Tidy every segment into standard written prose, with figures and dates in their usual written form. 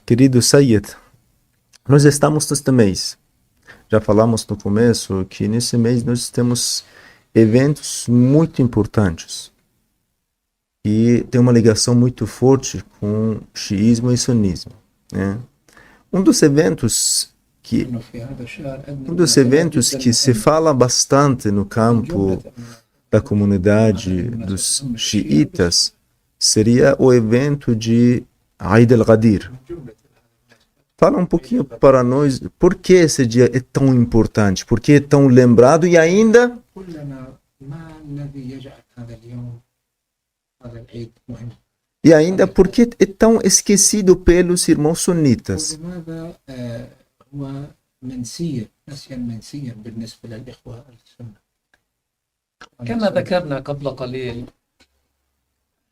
Querido Sayed, nós estamos neste mês. Já falamos no começo que nesse mês nós temos eventos muito importantes e tem uma ligação muito forte com xiismo e sunismo, né? Um dos eventos que se fala bastante no campo da comunidade dos xiitas seria o evento de Eid al-Ghadir. Fala um pouquinho para nós por que esse dia é tão importante, por que é tão lembrado e ainda por que é tão esquecido pelos irmãos sunitas. كما ذكرنا قبل قليل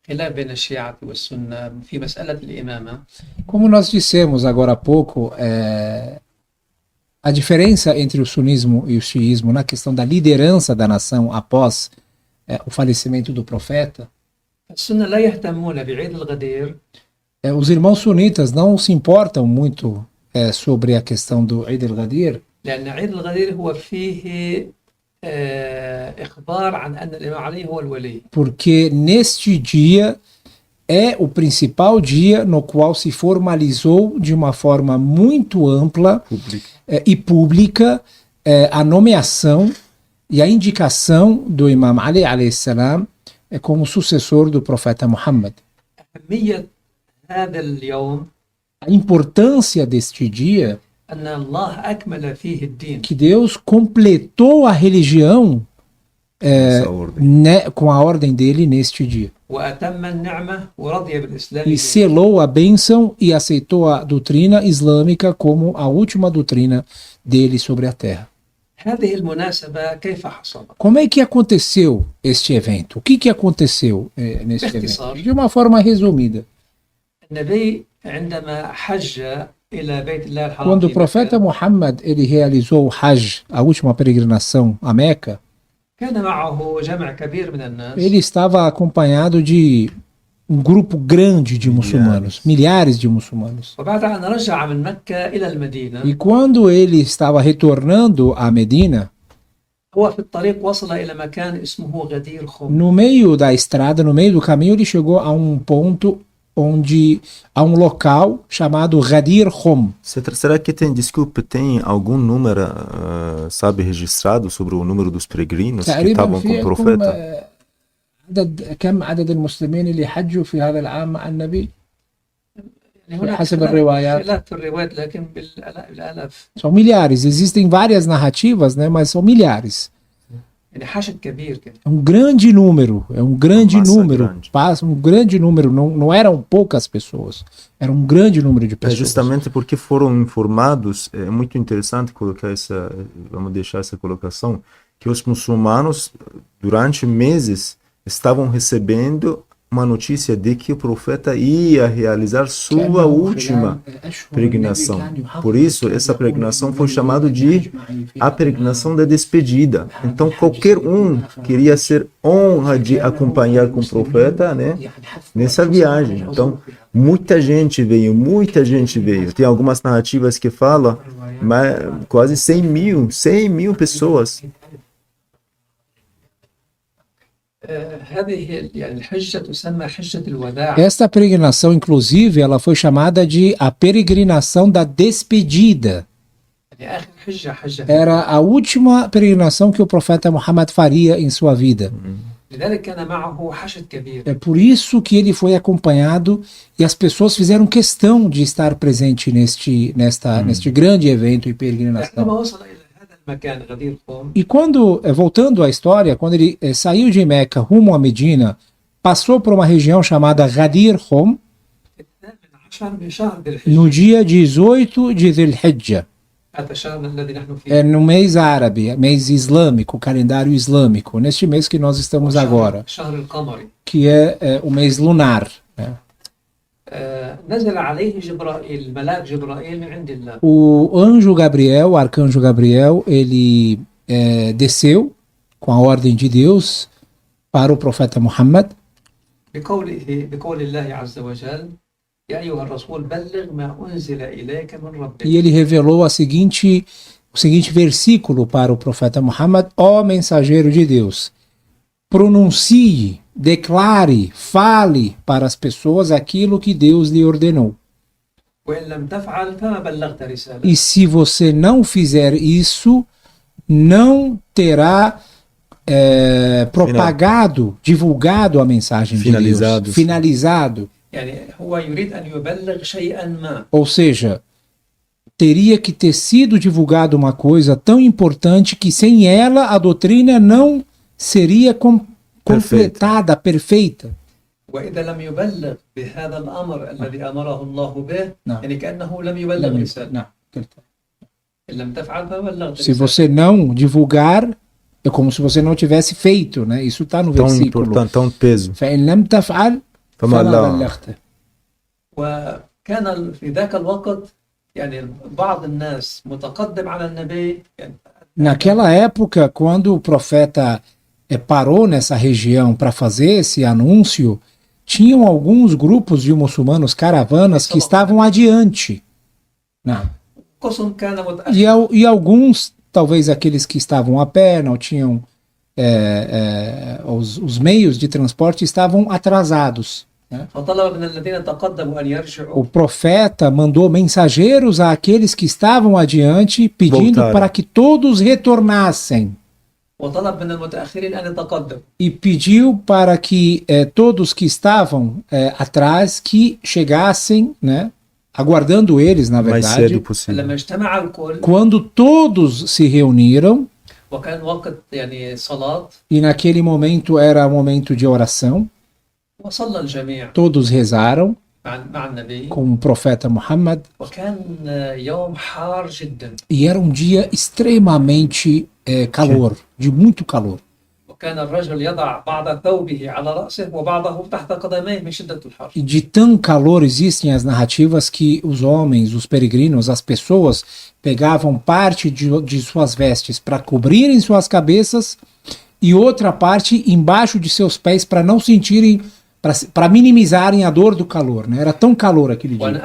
خلاف بين الشيعة والسنة في مسألة الإمامة. Como nós dissemos agora há pouco, a diferença entre o sunismo e o xiismo na questão da liderança da nação após o falecimento do profeta, السنة لا يهتمون بعيد الغدير. Os irmãos sunitas não se importam muito sobre a questão do Eid al-Ghadir, لأن عيد الغدير هو فيه إخبار عن أن الإمام علي هو الولي. porque neste dia é o principal dia no qual se formalizou de uma forma muito ampla e pública a nomeação e a indicação do Imam Ali alayhi salam como sucessor do profeta Muhammad. أهمية هذا اليوم A importância deste dia أن الله أكمل فيه الدين. que Deus completou a religião com a ordem dele neste dia. وأتم النعمة ورضي بالإسلام. E selou a bênção e aceitou a doutrina islâmica como a última doutrina dele sobre a terra. هذه المناسبة كيف حصل؟ Como é que aconteceu este evento? O que aconteceu neste باختصار. evento? De uma forma resumida. النبي عندما حج إلى بيت الله الحرام Quando o في profeta مكة، Muhammad ele realizou o Hajj, a última peregrinação a Meca, كان معه جمع كبير من الناس. ele estava acompanhado de um grupo grande de muçulmanos, milhares de muçulmanos. وبعد أن رجع من مكة إلى المدينة، E quando ele estava retornando a Medina, هو في الطريق وصل إلى مكان اسمه غدير خم. no meio da estrada, no meio do caminho, ele chegou a um ponto onde há um local chamado Ghadir Khum. Será que tem algum número, sabe, registrado sobre o número dos peregrinos que estavam com o profeta? كم عدد المسلمين اللي حجوا في هذا العام مع النبي؟ يعني هناك حسب الروايات. خلاف في الروايات لكن بالآلاف. São milhares, existem várias narrativas, né, mas são milhares. يعني حشد كبير كده. É um grande número, Grande. passa um grande número, não eram poucas pessoas, era um grande número de pessoas. Justamente porque foram informados, é muito interessante colocar vamos deixar essa colocação, que os muçulmanos durante meses estavam recebendo uma notícia de que o profeta ia realizar sua última peregrinação. Por isso, essa peregrinação foi chamada de a peregrinação da despedida. Então, qualquer um queria ser honra de acompanhar com o profeta, né, nessa viagem. Então, muita gente veio. Tem algumas narrativas que falam quase 100 mil pessoas. Esta peregrinação, inclusive, ela foi chamada de a peregrinação da despedida. Era a última peregrinação que o profeta Muhammad faria em sua vida. É por isso que ele foi acompanhado e as pessoas fizeram questão de estar presente neste grande evento e peregrinação. E voltando à história, quando ele saiu de Meca rumo a Medina, passou por uma região chamada Ghadir Khum, no dia 18 de Dhul Hijjah, no mês árabe, mês islâmico, calendário islâmico, neste mês que nós estamos agora, que é o mês lunar. Né? O anjo Gabriel, o arcanjo Gabriel, ele desceu com a ordem de Deus para o profeta Muhammad. E ele revelou o seguinte versículo para o profeta Muhammad: ó mensageiro de Deus, pronuncie, declare, fale para as pessoas aquilo que Deus lhe ordenou. E se você não fizer isso, não terá propagado, divulgado a mensagem de Deus. Finalizado. Ou seja, teria que ter sido divulgado uma coisa tão importante que sem ela a doutrina não seria completada, perfeita. Se você não divulgar, é como se você não tivesse feito, né? Isso está no versículo. Tão importante, tão peso. فإن لم تفعل فما بلغت. وكان في ذاك الوقت يعني بعض الناس متقدم على النبي. Naquela época, quando o profeta parou nessa região para fazer esse anúncio, tinham alguns grupos de muçulmanos, caravanas, que estavam adiante. Não. E alguns, talvez aqueles que estavam a pé, não tinham os meios de transporte, estavam atrasados. Né? O profeta mandou mensageiros àqueles que estavam adiante, pedindo para que todos retornassem. E pediu para que todos que estavam atrás que chegassem, né, aguardando eles, na verdade, mais cedo possível. Quando todos se reuniram, e naquele momento era um momento de oração, todos rezaram com o profeta Muhammad, e era um dia extremamente calor, de muito calor. E de tão calor existem as narrativas que os homens, os peregrinos, as pessoas pegavam parte de suas vestes para cobrirem suas cabeças e outra parte embaixo de seus pés para não sentirem, para minimizarem a dor do calor, né? Era tão calor aquele dia.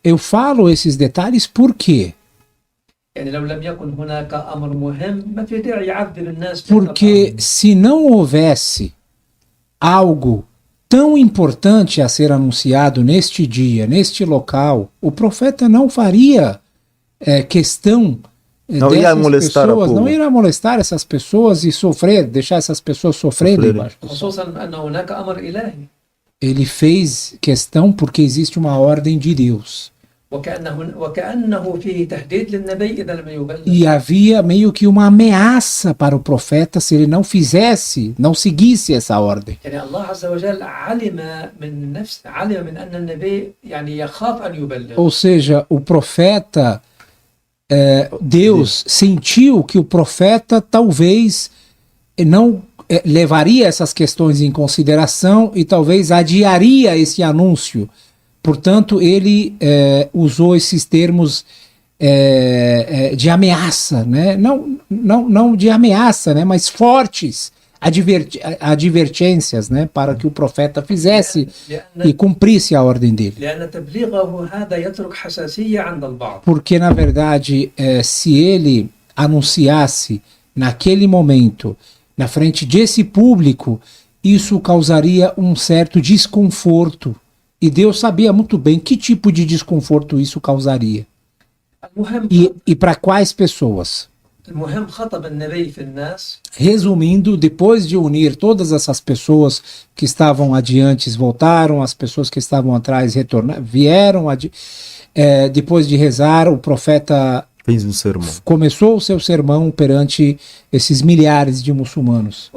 Eu falo esses detalhes porque se não houvesse algo tão importante a ser anunciado neste dia, neste local, o profeta não faria questão não ia molestar pessoas, não iria molestar essas pessoas e deixar essas pessoas sofrerem. Ele fez questão porque existe uma ordem de Deus. E havia meio que uma ameaça para o profeta se ele não seguisse essa ordem. Ou seja, o profeta, Deus sentiu que o profeta talvez não levaria essas questões em consideração e talvez adiaria esse anúncio. Portanto, ele usou esses termos de ameaça, né? Não de ameaça, né? Mas fortes advertências, né? Para que o profeta fizesse e cumprisse a ordem dele. Porque, na verdade, se ele anunciasse naquele momento, na frente desse público, isso causaria um certo desconforto. E Deus sabia muito bem que tipo de desconforto isso causaria. E para quais pessoas? Resumindo, depois de unir todas essas pessoas que estavam adiante, voltaram, as pessoas que estavam atrás retornaram, vieram, depois de rezar, o profeta fez um sermão. Começou o seu sermão perante esses milhares de muçulmanos.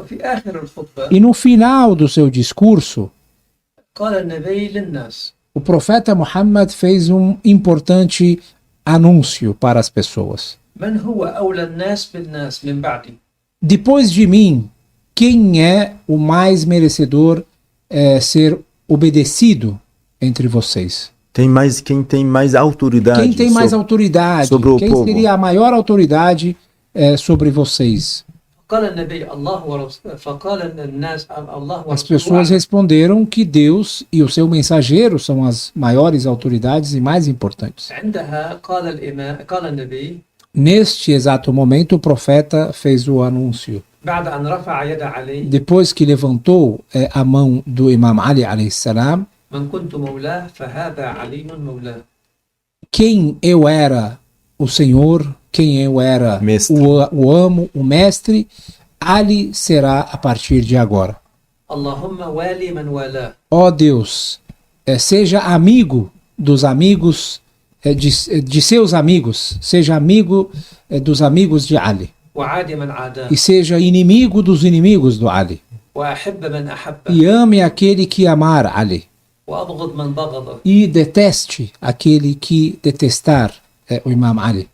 E no final do seu discurso, o profeta Muhammad fez um importante anúncio para as pessoas. Depois de mim, quem é o mais merecedor ser obedecido entre vocês? Quem tem mais autoridade? Quem tem mais autoridade? Sobre o quem povo? Seria a maior autoridade sobre vocês? As pessoas responderam que Deus e o seu mensageiro são as maiores autoridades e mais importantes. Neste exato momento, o profeta fez o anúncio. Depois que levantou a mão do Imam Ali alayhi salam, quem eu era o Senhor, quem eu era o amo, o mestre, Ali será a partir de agora. Ó Deus, seja amigo dos amigos, de seus amigos, seja amigo dos amigos de Ali. E seja inimigo dos inimigos do Ali. E ame aquele que amar Ali. E deteste aquele que detestar o Imam Ali.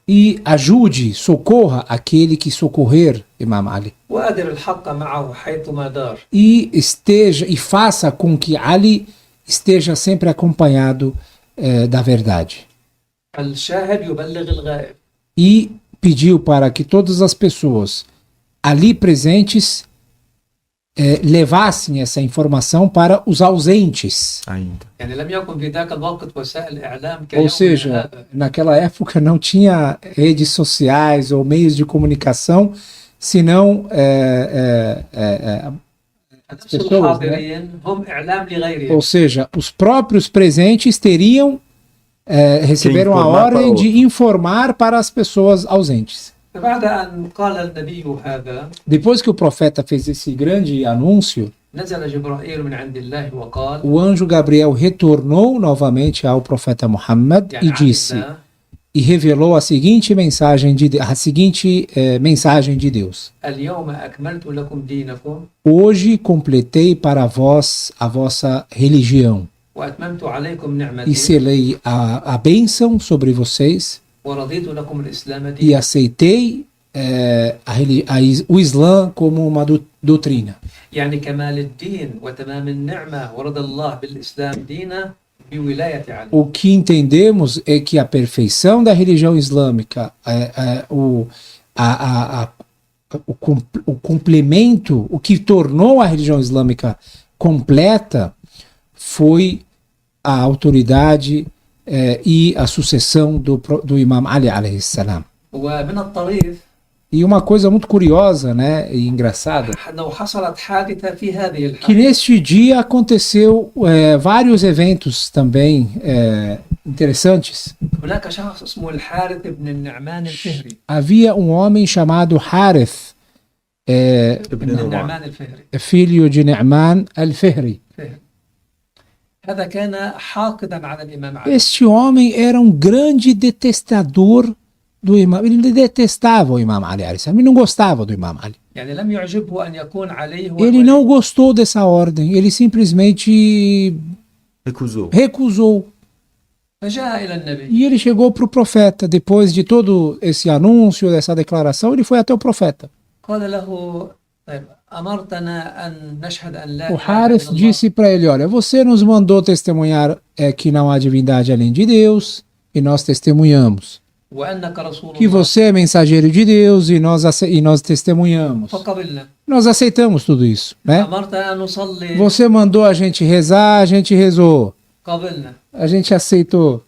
E ajude, socorra aquele que socorrer Imam Ali. E esteja e faça com que Ali esteja sempre acompanhado da verdade. E pediu para que todas as pessoas ali presentes levassem essa informação para os ausentes. Ainda. Ou seja, naquela época não tinha redes sociais ou meios de comunicação, senão as pessoas, né? Ou seja, os próprios presentes receberam a ordem de informar para as pessoas ausentes. Depois que o profeta fez esse grande anúncio, o anjo Gabriel retornou novamente ao profeta Muhammad e disse, e revelou a seguinte mensagem de Deus: hoje completei para vós a vossa religião e selei a bênção sobre vocês e aceitei o Islã como uma doutrina. O que entendemos é que a perfeição da religião islâmica, o complemento, o que tornou a religião islâmica completa foi a autoridade e a sucessão do Imam Ali alayhi salam. E uma coisa muito curiosa, né, e engraçada, que neste dia aconteceu vários eventos também interessantes. Havia um homem chamado Harith, filho de Nu'man al-Fihri. Este homem era um grande detestador do Imam. Ele detestava o Imam Ali. Ele não gostava do Imam Ali. Ele não gostou dessa ordem. Ele simplesmente recusou. E ele chegou para o profeta. Depois de todo esse anúncio, dessa declaração, ele foi até o profeta. O Harith disse para ele: olha, você nos mandou testemunhar que não há divindade além de Deus, e nós testemunhamos. Que você é mensageiro de Deus, e nós testemunhamos. Nós aceitamos tudo isso, né? Você mandou a gente rezar, a gente rezou. A gente aceitou.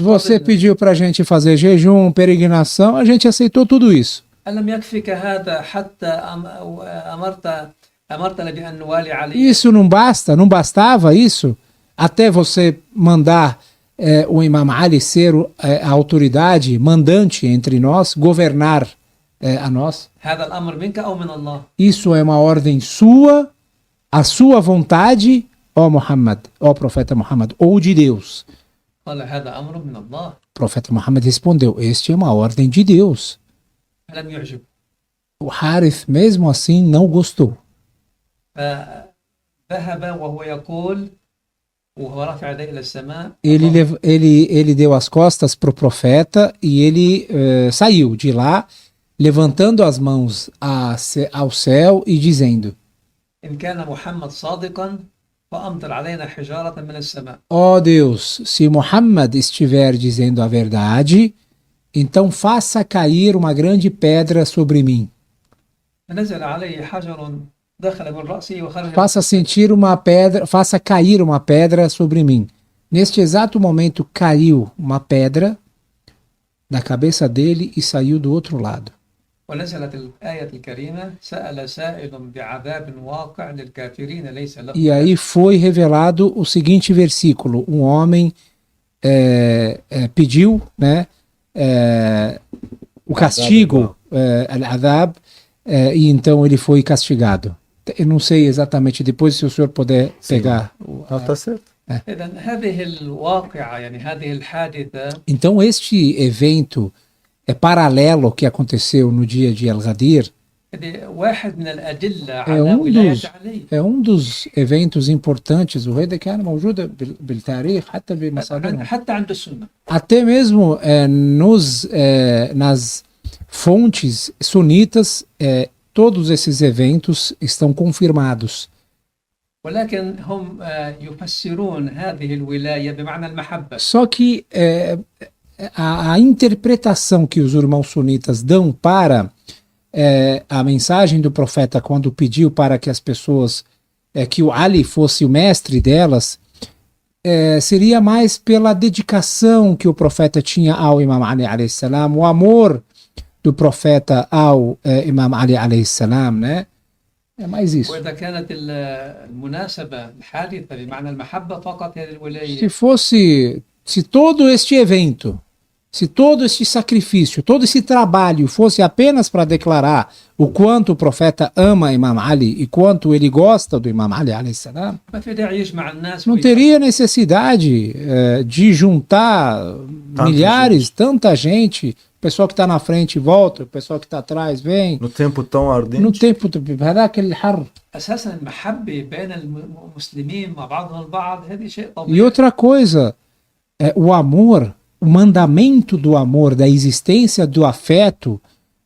Você pediu para a gente fazer jejum, peregrinação, a gente aceitou tudo isso. Isso não bastava isso, até você mandar o Imam Ali ser a autoridade mandante entre nós, governar a nós. Isso é uma ordem sua, a sua vontade, ó Muhammad, ó profeta Muhammad, ou de Deus. O profeta Muhammad respondeu: este é uma ordem de Deus. O Harith, mesmo assim, não gostou. Ele deu as costas para o profeta e ele saiu de lá, levantando as mãos ao céu e dizendo: ó Deus, se Muhammad estiver dizendo a verdade, então faça cair uma grande pedra sobre mim. فنزل عليه حجر دخل من رأسه وخرج. Faça sentir uma pedra, faça cair uma pedra sobre mim. Neste exato momento caiu uma pedra da cabeça dele e saiu do outro lado. ونزلت الآية الكريمة سأل سائل بعذاب واقع للكافرين ليس له. E aí foi revelado o seguinte versículo: um homem pediu, né, o castigo, al-adhab, e então ele foi castigado. Eu não sei exatamente, depois se o senhor puder pegar. Não, tá certo. إذن هذه الواقعة يعني هذه الحادثة. Então este evento é paralelo ao que aconteceu no dia de Al-Ghadir. واحد من الأدلة على ولاية علي. É um dos eventos importantes. O rei da كان موجودة بالتاريخ حتى بمصادرهم. حتى عند السنة. Até mesmo nas fontes sunitas, todos esses eventos estão confirmados. ولكن هم يفسرون هذه الولاية بمعنى المحبة. Só que a interpretação que os irmãos sunitas dão para a mensagem do profeta quando pediu para que as pessoas, que o Ali fosse o mestre delas, seria mais pela dedicação que o profeta tinha ao Imam Ali alayhi salam, o amor do profeta ao Imam Ali alayhi salam, né? É mais isso. وإذا كانت المناسبة الحادثة بمعنى المحبة فقط هذه الولاية. Se todo este evento, se todo este sacrifício, todo esse trabalho fosse apenas para declarar o quanto o profeta ama Imam Ali e quanto ele gosta do Imam Ali alayhi salam, não teria necessidade de juntar milhares, tanta gente. O pessoal que está na frente volta, o pessoal que está atrás vem. No tempo tão ardente. No tempo هذاك الحر. أساسا المحبة بين المسلمين مع بعضهم البعض هذه شيء طبيعي. E outra coisa, o amor, o mandamento do amor, da existência do afeto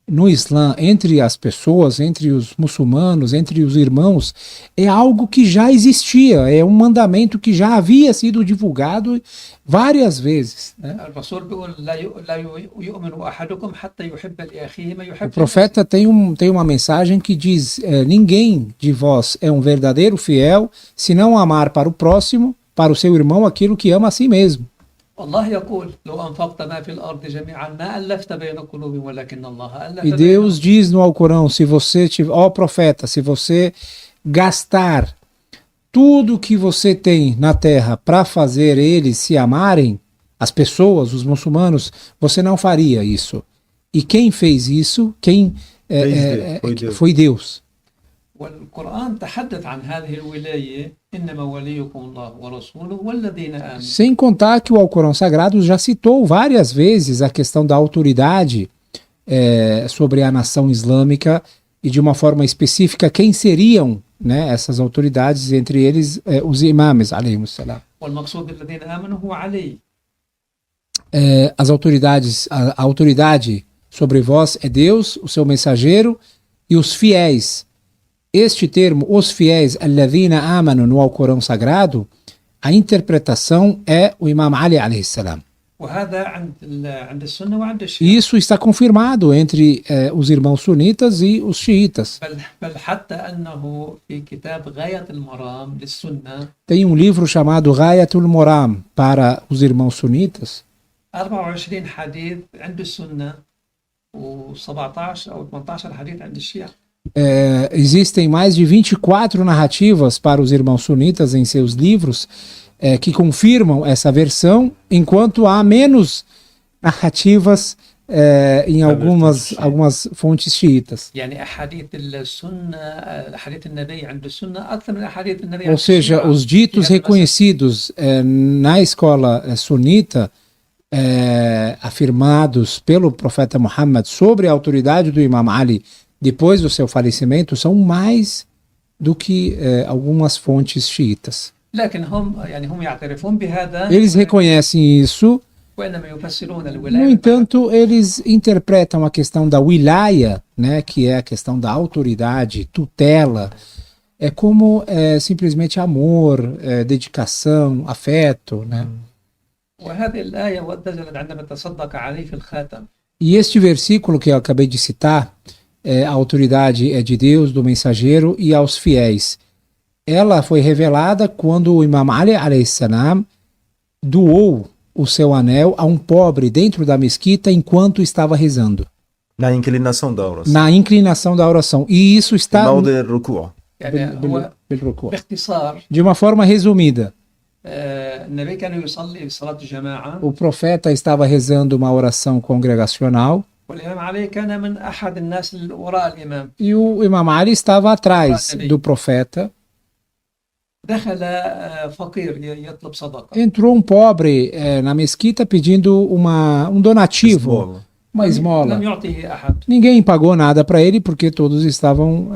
no Islã entre as pessoas, entre os muçulmanos, entre os irmãos, é algo que já existia, é um mandamento que já havia sido divulgado várias vezes, né? O profeta tem uma mensagem que diz: ninguém de vós é um verdadeiro fiel se não amar para o próximo, para o seu irmão, aquilo que ama a si mesmo. E Deus diz no Alcorão: se você tiver, ó profeta, se você gastar tudo que você tem na terra para fazer eles se amarem, as pessoas, os muçulmanos, você não faria isso. E quem fez isso? Foi Deus. Sem contar que o Alcorão Sagrado já citou várias vezes a questão da autoridade sobre a nação islâmica e de uma forma específica quem seriam, né, essas autoridades, entre eles os imãs, alayhimus salam. As autoridades, a autoridade sobre vós é Deus, o seu mensageiro e os fiéis. Este termo, os fiéis, alladhina amanu, no Alcorão Sagrado, a interpretação é o Imam Ali alayhi salam. E isso está confirmado entre os irmãos sunitas e os xiitas. Tem um livro chamado Ghayatul Moram para os irmãos sunitas. 24 حديث عند السنة و17 أو 18 حديث عند الشيعة. Existem mais de 24 narrativas para os irmãos sunitas em seus livros que confirmam essa versão, enquanto há menos narrativas em algumas fontes xiitas. Ou seja, os ditos reconhecidos na escola sunita, afirmados pelo profeta Muhammad sobre a autoridade do Imam Ali depois do seu falecimento, são mais do que algumas fontes xiitas. Eles reconhecem isso. No entanto, eles interpretam a questão da wilaya, né, que é a questão da autoridade, tutela, como simplesmente amor, dedicação, afeto, né? E este versículo que eu acabei de citar, a autoridade é de Deus, do mensageiro e aos fiéis. Ela foi revelada quando o Imam Ali a.s. doou o seu anel a um pobre dentro da mesquita enquanto estava rezando. Na inclinação da oração. Na inclinação da oração. E isso está... يعني هو باختصار de uma forma resumida. النبي كان يصلي صلاة الجماعة. O profeta estava rezando uma oração congregacional. والإمام علي كان من أحد الناس وراء الإمام. E o Imam Ali estava atrás do profeta. دخل فقير يطلب صدقة. Entrou um pobre na mesquita pedindo um donativo, uma esmola. لم يعطيه أحد. Ninguém pagou nada para ele porque todos estavam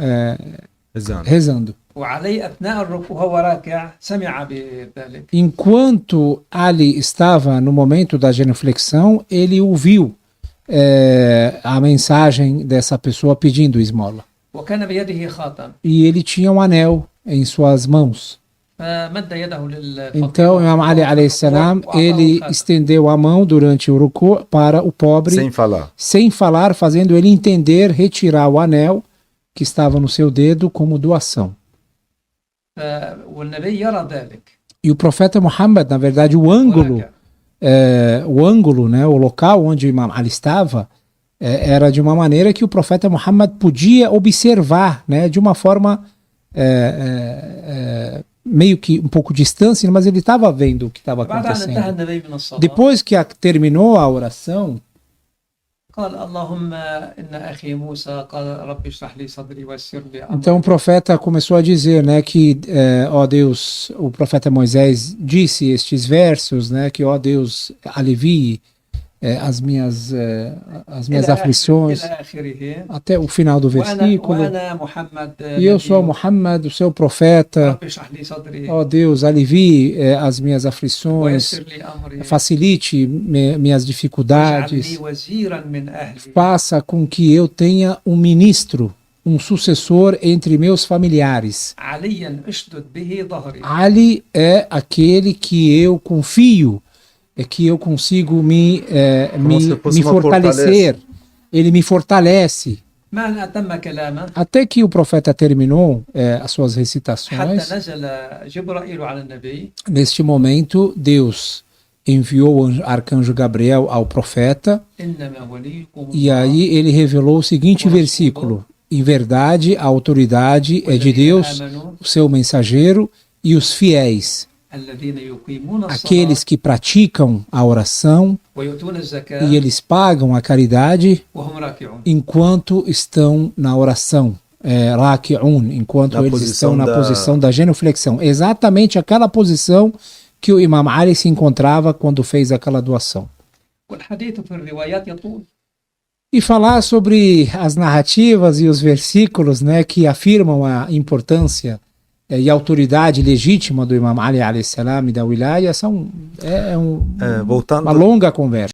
rezando. وعلي أثناء الركوع وهو راكع سمع بذلك. Enquanto Ali estava no momento da genuflexão, ele ouviu a mensagem dessa pessoa pedindo esmola. وكان بيده خاتم. E ele tinha um anel em suas mãos. Então, o Imam Ali a.s. ele estendeu a mão durante o ruku para o pobre, sem falar, fazendo ele entender, retirar o anel que estava no seu dedo como doação. E o profeta Muhammad, na verdade, o ângulo, né, o local onde o Imam Ali estava, era de uma maneira que o profeta Muhammad podia observar, né, de uma forma meio que um pouco distante, mas ele estava vendo o que estava acontecendo. Depois que terminou a oração, então o profeta começou a dizer, né, que ó Deus, o profeta Moisés disse estes versos, né, que ó Deus, alivie as minhas aflições, até o final do versículo. E eu sou Muhammad, o seu profeta. Ó Deus, alivie as minhas aflições, facilite minhas dificuldades, faça com que eu tenha um ministro, um sucessor entre meus familiares. Ali é aquele que eu confio, é que eu consigo me fortalecer. Ele me fortalece. Até que o profeta terminou as suas recitações. Neste momento, Deus enviou o arcanjo Gabriel ao profeta. E aí ele revelou o seguinte versículo: em verdade, a autoridade é de Deus, o seu mensageiro e os fiéis. Aqueles que praticam a oração e eles pagam a caridade enquanto estão na oração, enquanto eles estão na posição da genuflexão, exatamente aquela posição que o Imam Ali se encontrava quando fez aquela doação. E falar sobre as narrativas e os versículos, né, que afirmam a importância e a autoridade legítima do Imam Ali a.s. e da Wilaya uma longa conversa.